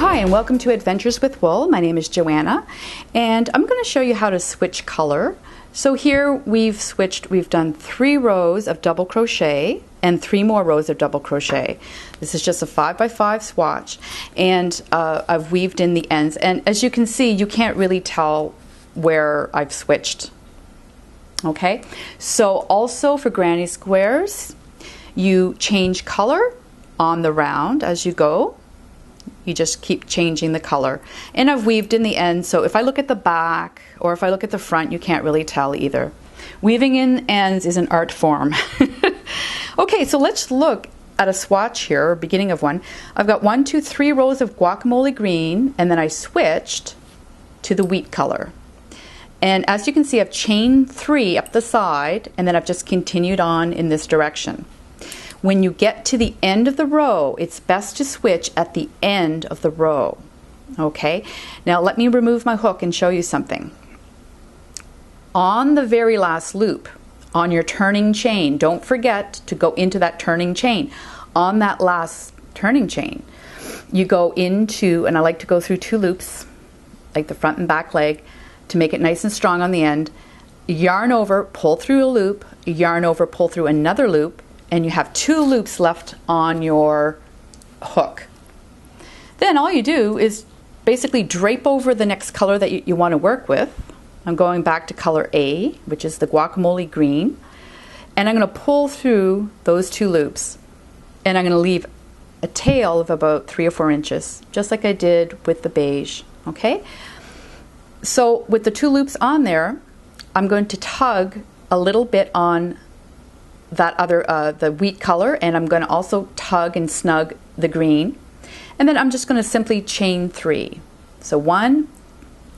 Hi and welcome to Adventures with Wool. My name is Joanna and I'm going to show you how to switch color. So here we've done 3 rows of double crochet and 3 more rows of double crochet. This is just a 5x5 swatch and I've weaved in the ends, and as you can see you can't really tell where I've switched. Okay, so also for granny squares you change color on the round as you go. You just keep changing the color, and I've weaved in the end, so if I look at the back or if I look at the front you can't really tell either. Weaving in ends is an art form. Okay, so let's look at a swatch here, or beginning of one. I've got 1, 2, 3 rows of guacamole green, and then I switched to the wheat color. And as you can see, I've chained 3 up the side, and then I've just continued on in this direction. When you get to the end of the row, it's best to switch at the end of the row. Okay, now let me remove my hook and show you something. On the very last loop, on your turning chain, don't forget to go into that turning chain. On that last turning chain, you go into, and I like to go through 2 loops, like the front and back leg, to make it nice and strong on the end. Yarn over, pull through a loop, yarn over, pull through another loop, and you have 2 loops left on your hook. Then all you do is basically drape over the next color that you want to work with. I'm going back to color A, which is the guacamole green, and I'm going to pull through those 2 loops, and I'm going to leave a tail of about 3 or 4 inches, just like I did with the beige. Okay, so with the 2 loops on there, I'm going to tug a little bit on that other the wheat color, and I'm going to also tug and snug the green, and then I'm just going to simply chain 3. So 1,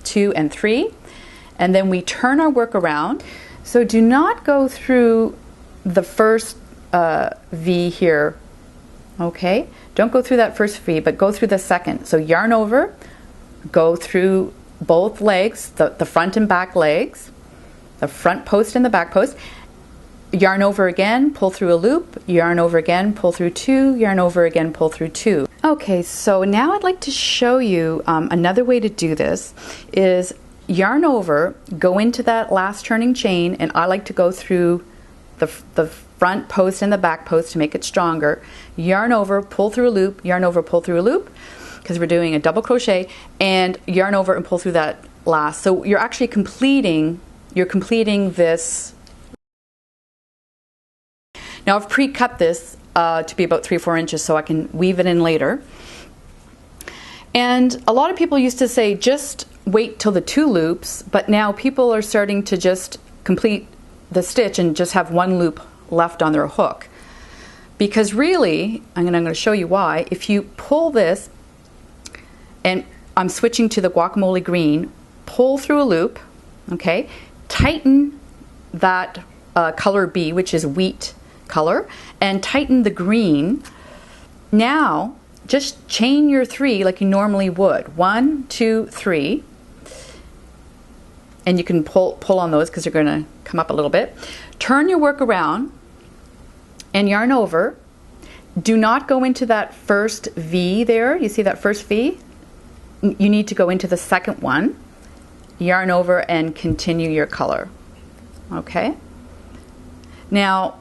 2, and 3, and then we turn our work around. So do not go through the first V here. Okay, don't go through that first V, but go through the second. So yarn over, go through both legs, the front and back legs, the front post and the back post. Yarn over again, pull through a loop, yarn over again, pull through 2, yarn over again, pull through 2. Okay, so now I'd like to show you another way to do this is yarn over, go into that last turning chain, and I like to go through the front post and the back post to make it stronger. Yarn over, pull through a loop, yarn over, pull through a loop, because we're doing a double crochet, and yarn over and pull through that last. So you're actually completing this. Now I've pre-cut this to be about 3 or 4 inches so I can weave it in later. And a lot of people used to say just wait till the 2 loops, but now people are starting to just complete the stitch and just have 1 loop left on their hook. Because really, I'm going to show you why, if you pull this, and I'm switching to the guacamole green, pull through a loop, okay, tighten that color B, which is wheat color, and tighten the green. Now just chain your 3 like you normally would. 1, 2, 3, and you can pull on those because they're going to come up a little bit. Turn your work around and yarn over. Do not go into that first V there. You see that first V? You need to go into the second one. Yarn over and continue your color. Okay, now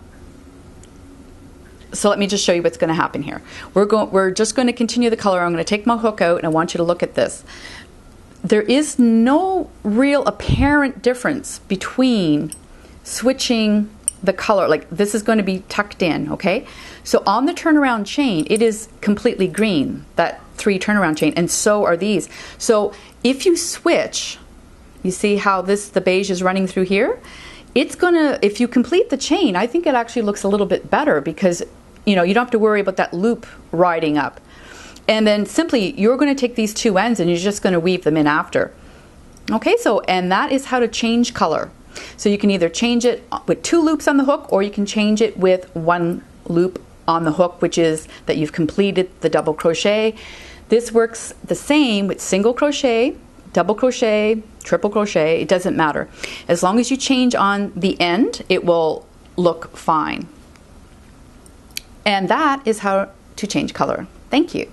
so let me just show you what's going to happen here. We're just going to continue the color. I'm going to take my hook out and I want you to look at this. There is no real apparent difference between switching the color. Like this is going to be tucked in, okay? So on the turnaround chain, it is completely green, that 3 turnaround chain, and so are these. So if you switch, you see how the beige is running through here? It's gonna, if you complete the chain, I think it actually looks a little bit better because you don't have to worry about that loop riding up. And then simply you're going to take these 2 ends and you're just going to weave them in after. Okay, so and that is how to change color. So you can either change it with 2 loops on the hook, or you can change it with 1 loop on the hook, which is that you've completed the double crochet. This works the same with single crochet, double crochet, triple crochet, it doesn't matter. As long as you change on the end, it will look fine. And that is how to change color. Thank you.